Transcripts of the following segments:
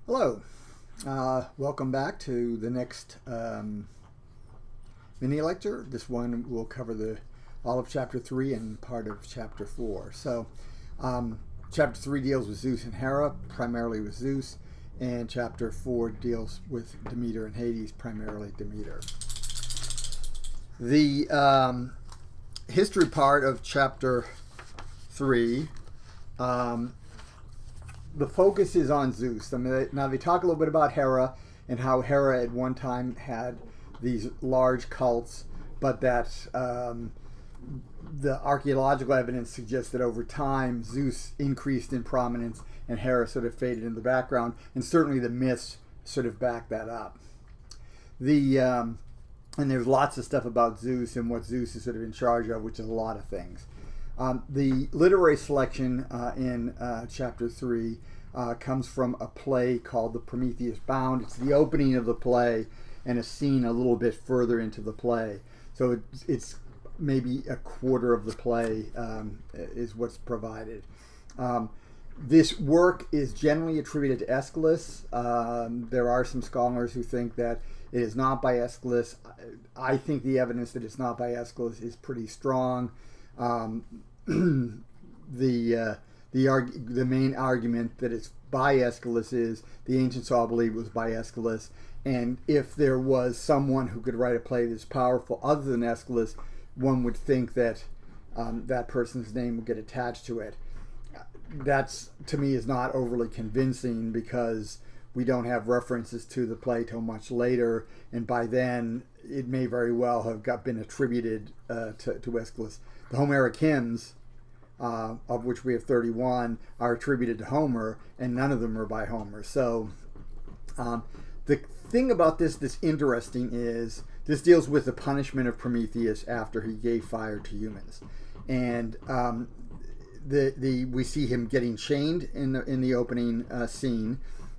Hello. Welcome back to the next mini lecture. This one will cover all of chapter 3 and part of chapter 4. So chapter 3 deals with Zeus and Hera, primarily with Zeus, and chapter 4 deals with Demeter and Hades, primarily Demeter. The history part of chapter 3, the focus is on Zeus. Now they talk a little bit about Hera and how Hera at one time had these large cults, but that the archaeological evidence suggests that over time Zeus increased in prominence and Hera sort of faded in the background, and certainly the myths sort of back that up. And there's lots of stuff about Zeus and what Zeus is sort of in charge of, which is a lot of things. The literary selection in chapter 3 comes from a play called The Prometheus Bound. It's the opening of the play and a scene a little bit further into the play. So it's maybe a quarter of the play is what's provided. This work is generally attributed to Aeschylus. There are some scholars who think that it is not by Aeschylus. I think the evidence that it's not by Aeschylus is pretty strong. The main argument that it's by Aeschylus is the ancients all believe it was by Aeschylus, and if there was someone who could write a play that's powerful other than Aeschylus, one would think that that person's name would get attached to it. That's, to me, is not overly convincing because we don't have references to the play till much later, and by then it may very well have been attributed to Aeschylus. The Homeric Hymns, of which we have 31, are attributed to Homer, and none of them are by Homer. So the thing about this that's interesting is this deals with the punishment of Prometheus after he gave fire to humans. And we see him getting chained in the opening scene,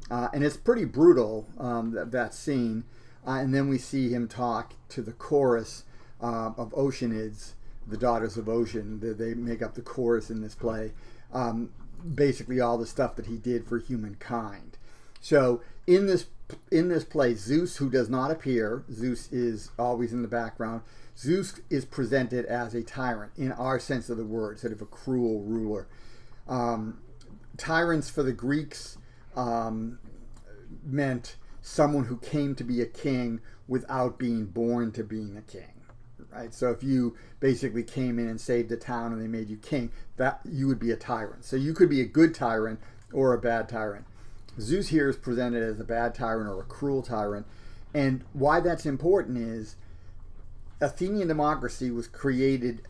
and it's pretty brutal, that scene. And then we see him talk to the chorus of Oceanids, the daughters of Ocean. They make up the chorus in this play. Basically all the stuff that he did for humankind. So in this play, Zeus, who does not appear, Zeus is always in the background. Zeus is presented as a tyrant in our sense of the word, sort of a cruel ruler. Tyrants for the Greeks meant someone who came to be a king without being born to being a king. Right? So if you basically came in and saved a town and they made you king, that you would be a tyrant. So you could be a good tyrant or a bad tyrant. Zeus here is presented as a bad tyrant or a cruel tyrant. And why that's important is Athenian democracy was created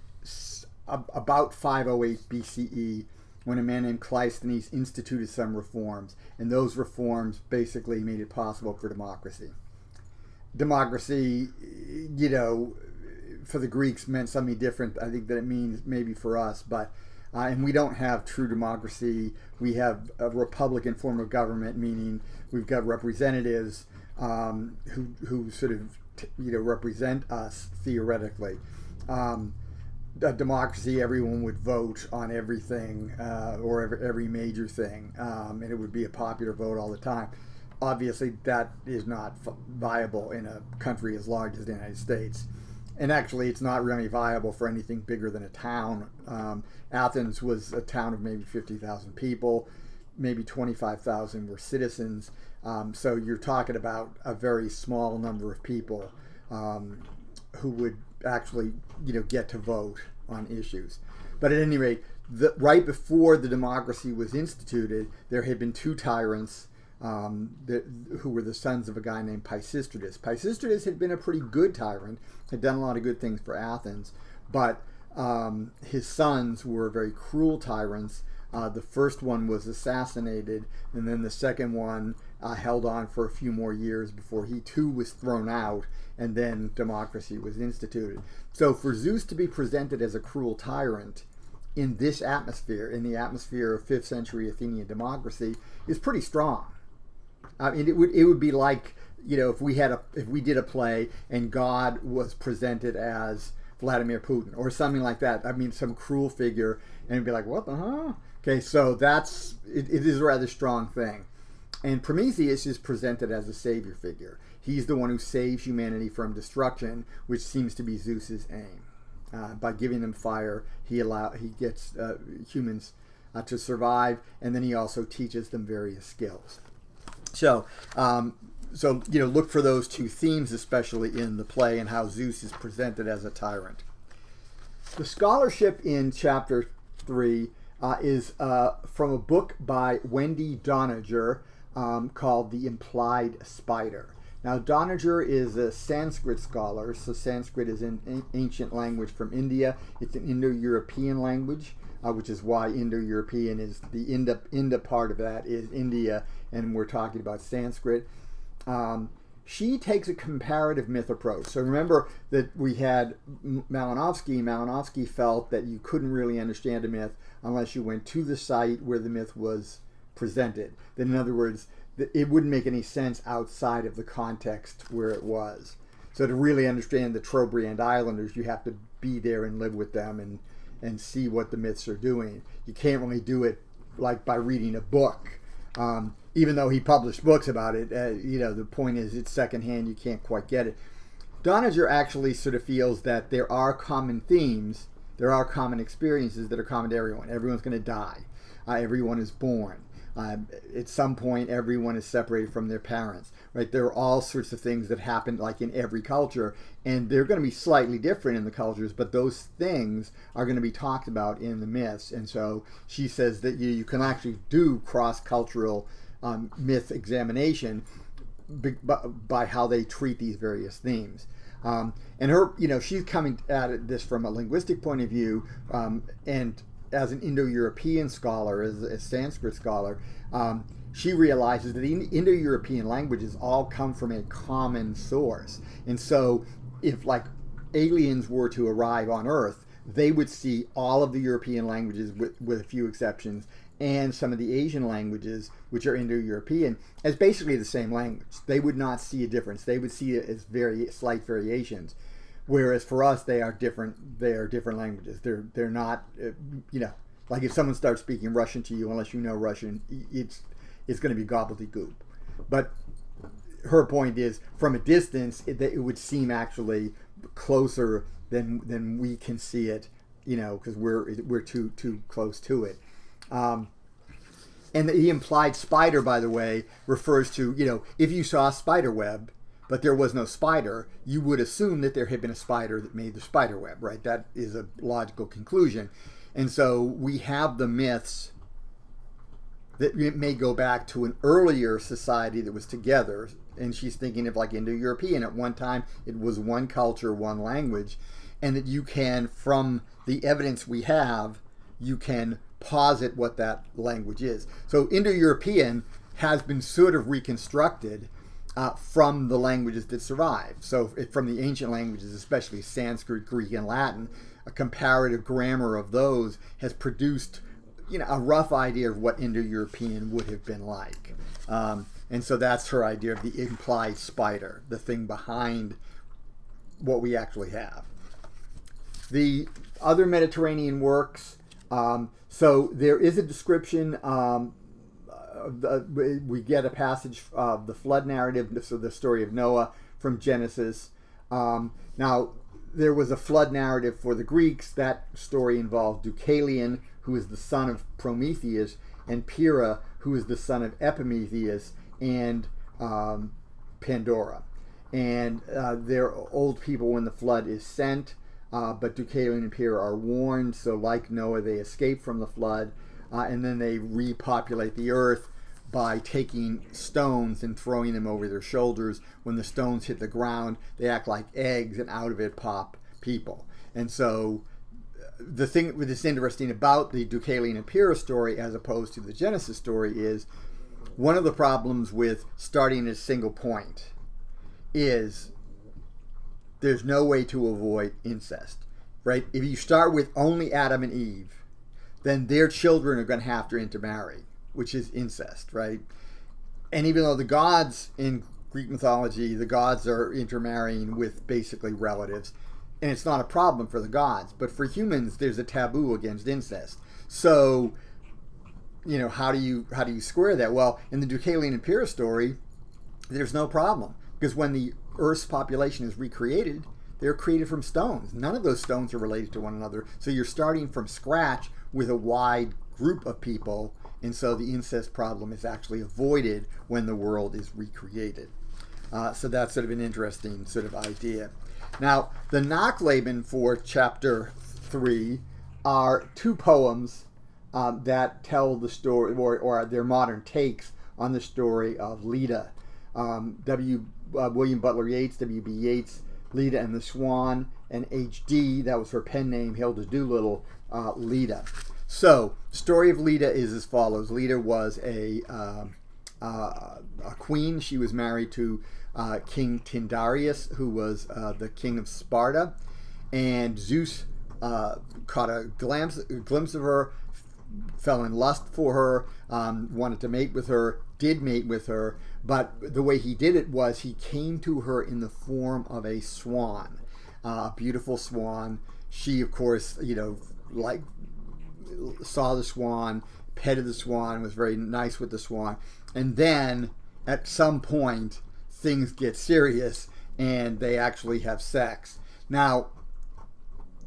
about 508 BCE when a man named Cleisthenes instituted some reforms. And those reforms basically made it possible for democracy. Democracy, for the Greeks meant something different, I think, than it means maybe for us. But and we don't have true democracy. We have a republican form of government, meaning we've got representatives who sort of represent us theoretically. A democracy, everyone would vote on everything or every major thing, and it would be a popular vote all the time. Obviously, that is not viable in a country as large as the United States. And actually, it's not really viable for anything bigger than a town. Athens was a town of maybe 50,000 people. Maybe 25,000 were citizens. So you're talking about a very small number of people who would actually, get to vote on issues. But at any rate, right before the democracy was instituted, there had been two tyrants who were the sons of a guy named Pisistratus. Pisistratus had been a pretty good tyrant, had done a lot of good things for Athens, but his sons were very cruel tyrants. The first one was assassinated, and then the second one held on for a few more years before he too was thrown out, and then democracy was instituted. So for Zeus to be presented as a cruel tyrant in this atmosphere, in the atmosphere of 5th century Athenian democracy, is pretty strong. I mean, it would be like, if we did a play and God was presented as Vladimir Putin or something like that. I mean, some cruel figure, and it'd be like, what the hell? Okay, so it is a rather strong thing. And Prometheus is presented as a savior figure. He's the one who saves humanity from destruction, which seems to be Zeus's aim. By giving them fire, he gets humans to survive, and then he also teaches them various skills. So look for those two themes, especially in the play, and how Zeus is presented as a tyrant. The scholarship in chapter 3 is from a book by Wendy Doniger called The Implied Spider. Now, Doniger is a Sanskrit scholar, so Sanskrit is an ancient language from India. It's an Indo-European language, which is why Indo-European is the Inda part of that is India, and we're talking about Sanskrit. She takes a comparative myth approach. So remember that we had Malinowski. Malinowski felt that you couldn't really understand a myth unless you went to the site where the myth was presented. That, in other words, it wouldn't make any sense outside of the context where it was. So to really understand the Trobriand Islanders, you have to be there and live with them and see what the myths are doing. You can't really do it like by reading a book. Even though he published books about it, the point is it's secondhand, you can't quite get it. Doniger actually sort of feels that there are common themes, there are common experiences that are common to everyone. Everyone's going to die. Everyone is born. At some point, everyone is separated from their parents, right? There are all sorts of things that happen like in every culture, and they're going to be slightly different in the cultures, but those things are going to be talked about in the myths. And so she says that you can actually do cross-cultural myth examination by how they treat these various themes. And her, she's coming at this from a linguistic point of view, and as an Indo-European scholar, as a Sanskrit scholar, she realizes that the Indo-European languages all come from a common source. And so if like aliens were to arrive on Earth, they would see all of the European languages with a few exceptions and some of the Asian languages, which are Indo-European, as basically the same language. They would not see a difference. They would see it as very slight variations. Whereas for us, they are different. They are different languages. They're not, like if someone starts speaking Russian to you, unless you know Russian, it's going to be gobbledygook. But her point is, from a distance, it would seem actually closer than we can see it, because we're too close to it. And the implied spider, by the way, refers to, if you saw a spider web, but there was no spider, you would assume that there had been a spider that made the spider web, right? That is a logical conclusion. And so we have the myths that may go back to an earlier society that was together. And she's thinking of like Indo-European. At one time, it was one culture, one language. And that you can, from the evidence we have, you can posit what that language is. So Indo-European has been sort of reconstructed from the languages that survive. So from the ancient languages, especially Sanskrit, Greek, and Latin, a comparative grammar of those has produced, a rough idea of what Indo-European would have been like. And so that's her idea of the implied spider, the thing behind what we actually have. The other Mediterranean works, so there is a description, we get a passage of the flood narrative, so the story of Noah from Genesis. Now, there was a flood narrative for the Greeks. That story involved Deucalion, who is the son of Prometheus, and Pyrrha, who is the son of Epimetheus, and Pandora. And they're old people when the flood is sent, but Deucalion and Pyrrha are warned, so like Noah, they escape from the flood, and then they repopulate the earth by taking stones and throwing them over their shoulders. When the stones hit the ground, they act like eggs, and out of it pop people. And so the thing that's interesting about the Deucalion and Pyrrha story as opposed to the Genesis story is one of the problems with starting at a single point is there's no way to avoid incest, right? If you start with only Adam and Eve, then their children are going to have to intermarry, which is incest, right? And even though the gods in Greek mythology, the gods are intermarrying with basically relatives, and it's not a problem for the gods, but for humans, there's a taboo against incest. So how do you square that? Well, in the Deucalion and Pyrrhus story, there's no problem, because when the Earth's population is recreated, they're created from stones. None of those stones are related to one another. So you're starting from scratch with a wide group of people, and so the incest problem is actually avoided when the world is recreated. So that's sort of an interesting sort of idea. Now, the Nachleben for chapter 3 are two poems that tell the story, or their modern takes on the story of Leda. William Butler Yeats, W.B. Yeats, Leda and the Swan, and H.D., that was her pen name, Hilda Doolittle, Leda. So, the story of Leda is as follows. Leda was a queen. She was married to King Tyndareus, who was the king of Sparta, and Zeus caught a glimpse of her, fell in lust for her, wanted to mate with her, did mate with her, but the way he did it was he came to her in the form of a swan, a beautiful swan. She, of course, saw the swan, petted the swan, was very nice with the swan, and then at some point things get serious and they actually have sex. Now,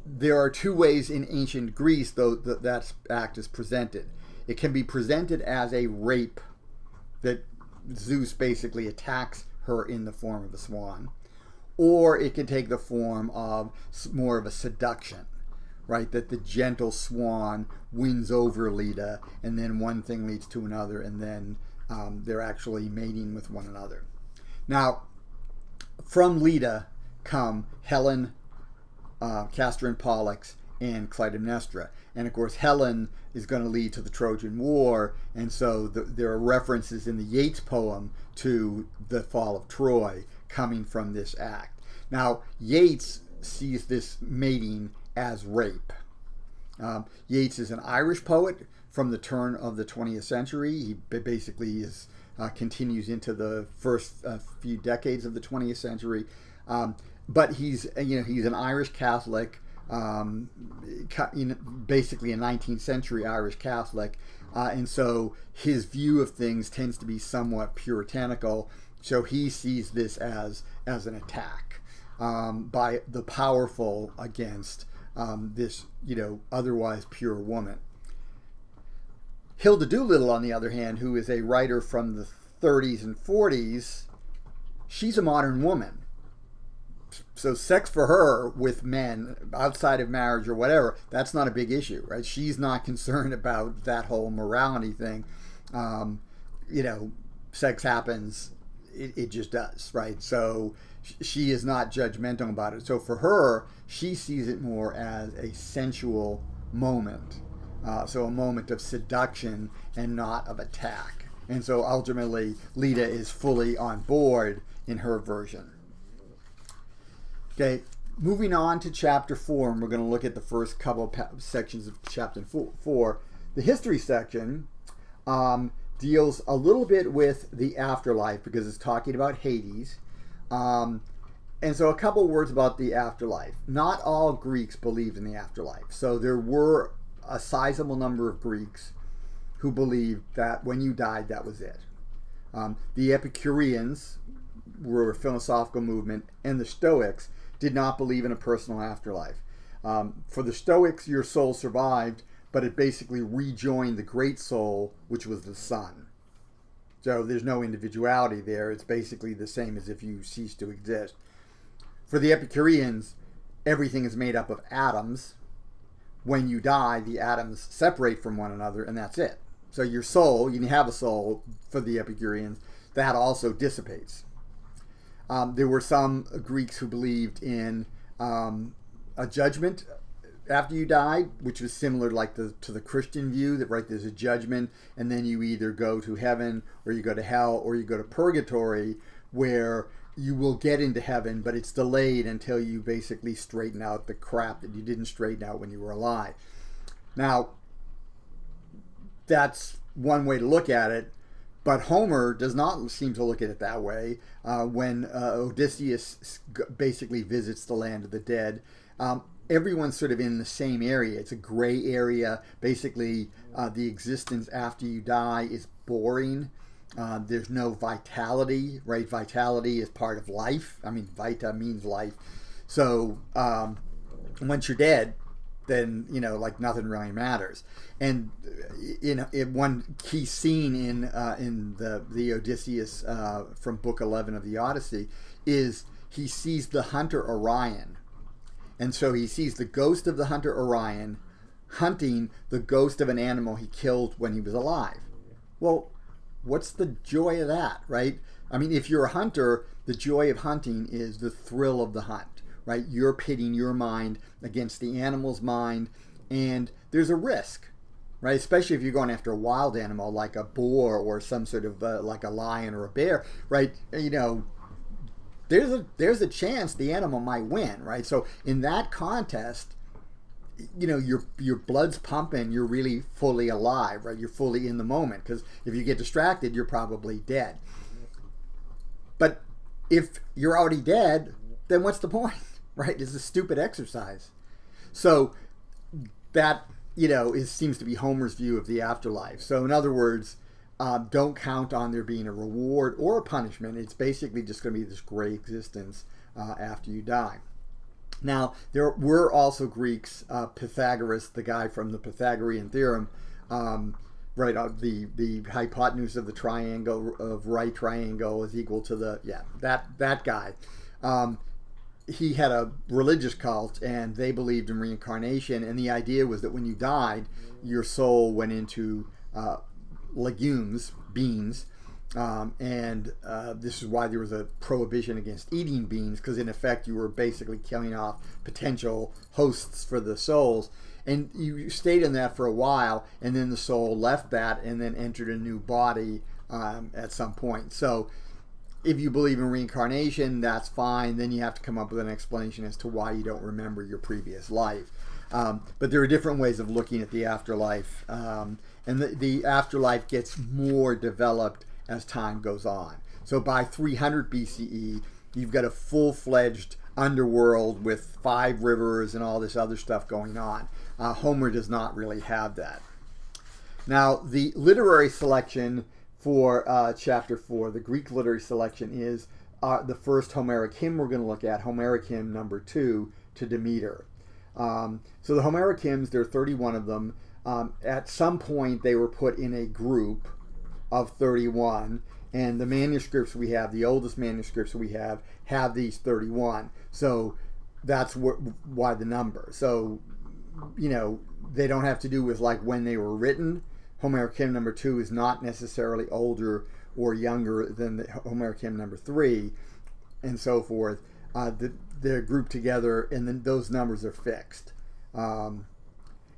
there are two ways in ancient Greece, though, that act is presented. It can be presented as a rape, that Zeus basically attacks her in the form of a swan, or it can take the form of more of a seduction, right? That the gentle swan wins over Leda, and then one thing leads to another, and then they're actually mating with one another. Now, from Leda come Helen, Castor and Pollux, and Clytemnestra. And of course, Helen is going to lead to the Trojan War, and so there are references in the Yeats poem to the fall of Troy coming from this act. Now, Yeats sees this mating as rape. Yeats is an Irish poet from the turn of the 20th century. He basically continues into the first few decades of the 20th century. But he's an Irish Catholic, basically a 19th century Irish Catholic, and so his view of things tends to be somewhat puritanical. So he sees this as an attack by the powerful against this otherwise pure woman. Hilda Doolittle, on the other hand, who is a writer from the 30s and 40s, she's a modern woman. So sex for her with men outside of marriage or whatever, that's not a big issue, right? She's not concerned about that whole morality thing. Sex happens, it just does, right? So she is not judgmental about it. So for her, she sees it more as a sensual moment. So a moment of seduction and not of attack. And so ultimately, Leda is fully on board in her version. Okay, moving on to chapter 4, and we're going to look at the first couple of sections of chapter 4. The history section deals a little bit with the afterlife because it's talking about Hades. And so a couple of words about the afterlife. Not all Greeks believed in the afterlife. So there were a sizable number of Greeks who believed that when you died, that was it. The Epicureans were a philosophical movement, and the Stoics did not believe in a personal afterlife. For the Stoics, your soul survived, but it basically rejoined the great soul, which was the sun. So there's no individuality there. It's basically the same as if you cease to exist. For the Epicureans, everything is made up of atoms. When you die, the atoms separate from one another, and that's it. So your soul, you have a soul for the Epicureans, that also dissipates. There were some Greeks who believed in a judgment after you died, which was similar to the Christian view that, right, there's a judgment, and then you either go to heaven or you go to hell or you go to purgatory, where you will get into heaven, but it's delayed until you basically straighten out the crap that you didn't straighten out when you were alive. Now, that's one way to look at it. But Homer does not seem to look at it that way. When Odysseus basically visits the land of the dead, everyone's sort of in the same area. It's a gray area. Basically, the existence after you die is boring. There's no vitality, right? Vitality is part of life. I mean, vita means life. So once you're dead, then, like nothing really matters. And one key scene in the Odysseus from Book 11 of the Odyssey is he sees the hunter Orion. And so he sees the ghost of the hunter Orion hunting the ghost of an animal he killed when he was alive. Well, what's the joy of that, right? I mean, if you're a hunter, the joy of hunting is the thrill of the hunt, right? You're pitting your mind against the animal's mind, and there's a risk, right? Especially if you're going after a wild animal like a boar or some sort of like a lion or a bear, right? There's a chance the animal might win, right? So in that contest, your blood's pumping, you're really fully alive, right? You're fully in the moment, because if you get distracted, you're probably dead. But if you're already dead, then what's the point, right? It's a stupid exercise. So that, seems to be Homer's view of the afterlife. So in other words, don't count on there being a reward or a punishment. It's basically just going to be this gray existence after you die. Now, there were also Greeks, Pythagoras, the guy from the Pythagorean theorem, right? The hypotenuse of the triangle, of right triangle is equal to that guy. He had a religious cult, and they believed in reincarnation, and the idea was that when you died, your soul went into legumes, beans, and this is why there was a prohibition against eating beans, because in effect you were basically killing off potential hosts for the souls, and you stayed in that for a while, and then the soul left that and then entered a new body at some point. So if you believe in reincarnation, that's fine. Then you have to come up with an explanation as to why you don't remember your previous life. But there are different ways of looking at the afterlife, and the afterlife gets more developed as time goes on. So by 300 BCE, you've got a full-fledged underworld with 5 rivers and all this other stuff going on. Homer does not really have that. Now, the literary selection for chapter 4, the Greek literary selection, is the first Homeric hymn we're going to look at, Homeric hymn number 2, to Demeter. So the Homeric hymns, there are 31 of them. At some point, they were put in a group of 31, and the manuscripts we have, the oldest manuscripts we have these 31. So that's why the number. So, they don't have to do with like when they were written. Homeric hymn number 2 is not necessarily older or younger than the Homeric hymn number 3, and so forth. They're grouped together, and then those numbers are fixed. And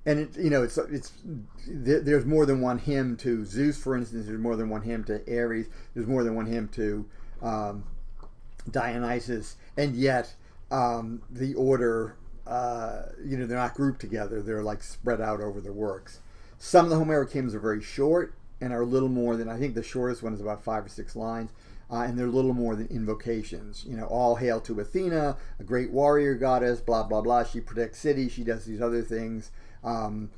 there's more than one hymn to Zeus, for instance. There's more than one hymn to Ares. There's more than one hymn to Dionysus, and yet the order, they're not grouped together. They're like spread out over the works. Some of the Homeric hymns are very short and are a little more than, I think the shortest one is about 5 or 6 lines, and they're a little more than invocations. All hail to Athena, a great warrior goddess, blah, blah, blah. She protects cities. She does these other things. Let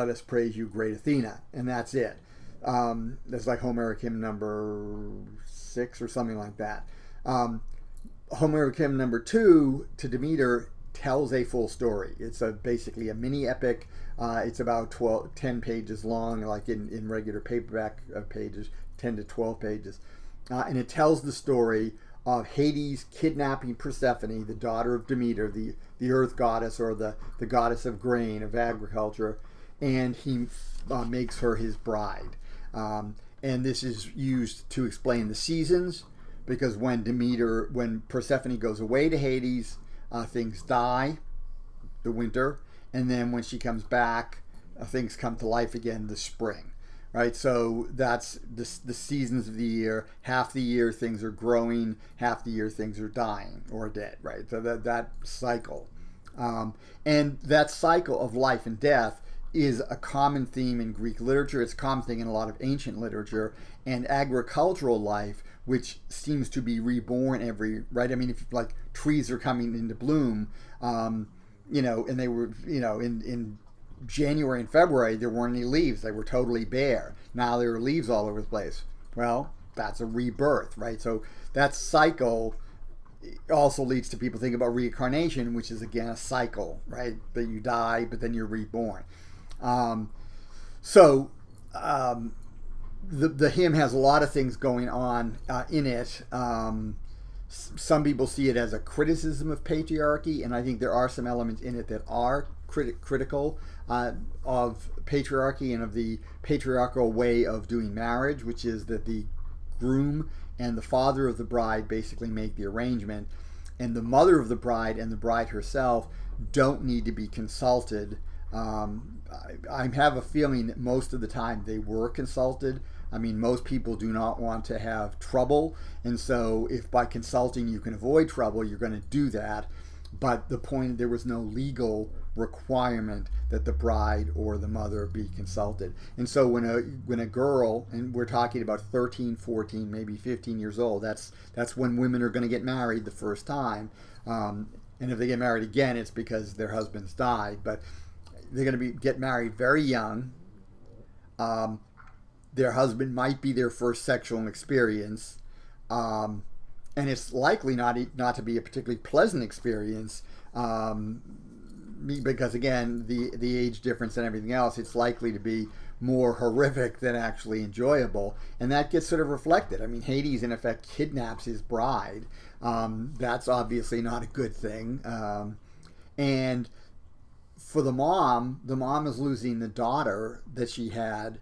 us praise you, great Athena. And that's it. That's like Homeric hymn number 6 or something like that. Homeric hymn number 2 to Demeter tells a full story. It's basically a mini epic. It's about 10 pages long, like in regular paperback pages, 10 to 12 pages. And it tells the story of Hades kidnapping Persephone, the daughter of Demeter, the earth goddess, or the goddess of grain, of agriculture, and he makes her his bride. And this is used to explain the seasons, because when Persephone goes away to Hades, things die, the winter, and then when she comes back, things come to life again, the spring. Right, so that's the seasons of the year. Half the year things are growing, half the year things are dying or dead. Right, so that cycle, and that cycle of life and death is a common theme in Greek literature. It's a common thing in a lot of ancient literature, and agricultural life, which seems to be reborn right. I mean, if like trees are coming into bloom, you know, and they were, you know, in January and February there weren't any leaves; they were totally bare. Now there are leaves all over the place. Well, that's a rebirth, right? So that cycle also leads to people thinking about reincarnation, which is again a cycle, right? That you die, but then you're reborn. So the hymn has a lot of things going on in it. Some people see it as a criticism of patriarchy, and I think there are some elements in it that are critical of patriarchy and of the patriarchal way of doing marriage, which is that the groom and the father of the bride basically make the arrangement, and the mother of the bride and the bride herself don't need to be consulted. I have a feeling that most of the time they were consulted. I mean, most people do not want to have trouble, and so if by consulting you can avoid trouble, you're going to do that. But the point, there was no legal requirement that the bride or the mother be consulted. And so when a girl, and we're talking about 13, 14, maybe 15 years old, that's when women are going to get married the first time. And if they get married again, it's because their husbands died. But they're going to get married very young. Their husband might be their first sexual experience. And it's likely not to be a particularly pleasant experience, because again, the age difference and everything else, it's likely to be more horrific than actually enjoyable, and that gets sort of reflected. I mean, Hades in effect kidnaps his bride. That's obviously not a good thing, and for the mom is losing the daughter that she had.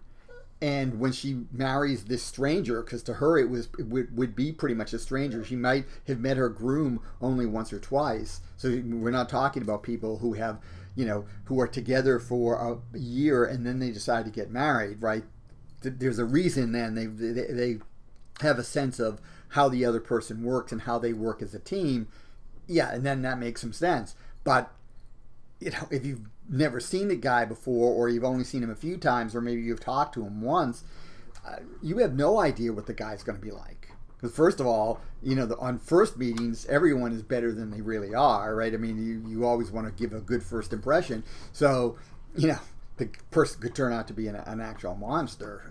And when she marries this stranger, because to her it would be pretty much a stranger. She might have met her groom only once or twice. So we're not talking about people who have, you know, who are together for a year and then they decide to get married, right? There's a reason then they have a sense of how the other person works and how they work as a team. Yeah, and then that makes some sense. But, you know, if you've never seen the guy before, or you've only seen him a few times, or maybe you've talked to him once, you have no idea what the guy's going to be like. Because first of all, you know, on first meetings, everyone is better than they really are, right? I mean, you always want to give a good first impression. So, you know, the person could turn out to be an actual monster,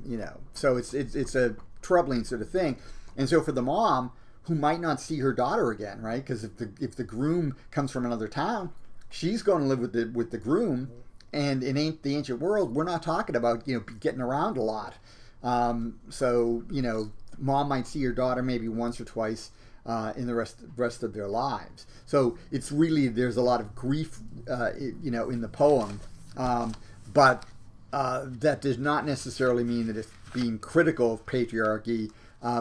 you know. So it's a troubling sort of thing. And so for the mom, who might not see her daughter again, right? Because if the groom comes from another town, she's going to live with the groom, and in the ancient world, we're not talking about, you know, getting around a lot. So, you know, mom might see her daughter maybe once or twice in the rest of their lives. So it's really, there's a lot of grief, you know, in the poem, but that does not necessarily mean that it's being critical of patriarchy,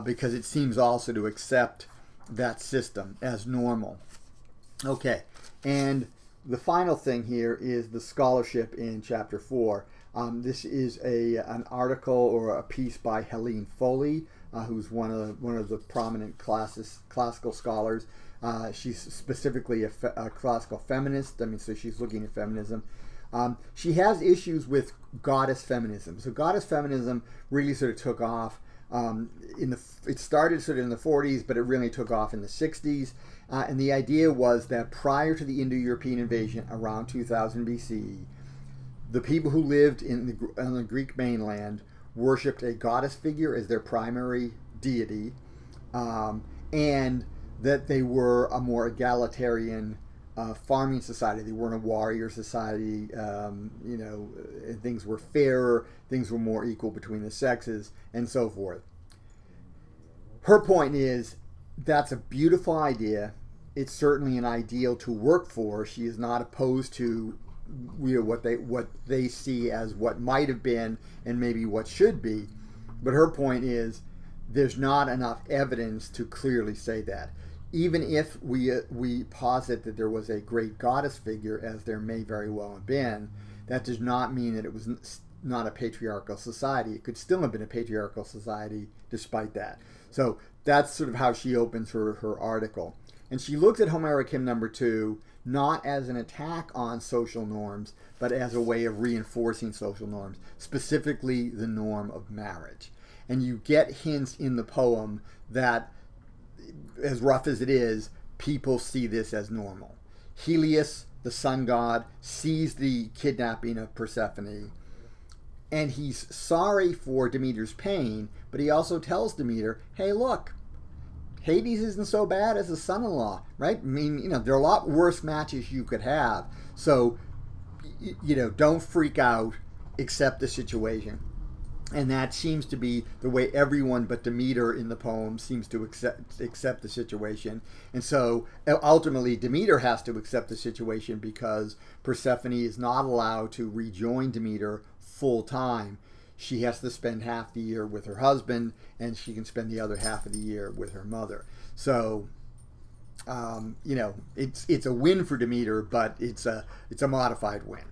because it seems also to accept that system as normal. Okay, and the final thing here is the scholarship in chapter 4. This is an article or a piece by Helene Foley, who's one of the prominent classical scholars. She's specifically a classical feminist. I mean, so she's looking at feminism. She has issues with goddess feminism. So goddess feminism really sort of took off. It started sort of in the 40s, but it really took off in the 60s. And the idea was that prior to the Indo-European invasion around 2000 BCE, the people who lived on the Greek mainland worshipped a goddess figure as their primary deity, and that they were a more egalitarian farming society. They weren't a warrior society, you know, and things were fairer, things were more equal between the sexes, and so forth. Her point is, that's a beautiful idea. It's certainly an ideal to work for. She is not opposed to, you know, what they see as what might have been and maybe what should be. But her point is, there's not enough evidence to clearly say that. Even if we posit that there was a great goddess figure, as there may very well have been, that does not mean that it was not a patriarchal society. It could still have been a patriarchal society despite that. So that's sort of how she opens her article. And she looks at Homeric hymn number 2 not as an attack on social norms, but as a way of reinforcing social norms, specifically the norm of marriage. And you get hints in the poem that, as rough as it is, people see this as normal. Helios, the sun god, sees the kidnapping of Persephone, and he's sorry for Demeter's pain, but he also tells Demeter, hey, look, Hades isn't so bad as a son-in-law, right? I mean, there are a lot worse matches you could have. So, don't freak out, accept the situation. And that seems to be the way everyone but Demeter in the poem seems to accept the situation. And so ultimately Demeter has to accept the situation because Persephone is not allowed to rejoin Demeter full time. She has to spend half the year with her husband, and she can spend the other half of the year with her mother. So, it's a win for Demeter, but it's a modified win.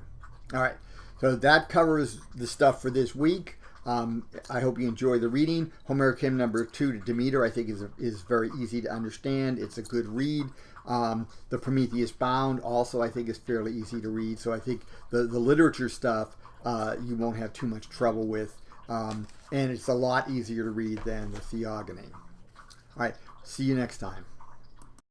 All right, so that covers the stuff for this week. I hope you enjoy the reading. Homeric hymn number 2 to Demeter, I think, is very easy to understand. It's a good read. The Prometheus Bound also, I think, is fairly easy to read. So I think the literature stuff you won't have too much trouble with. And it's a lot easier to read than the Theogony. All right, see you next time.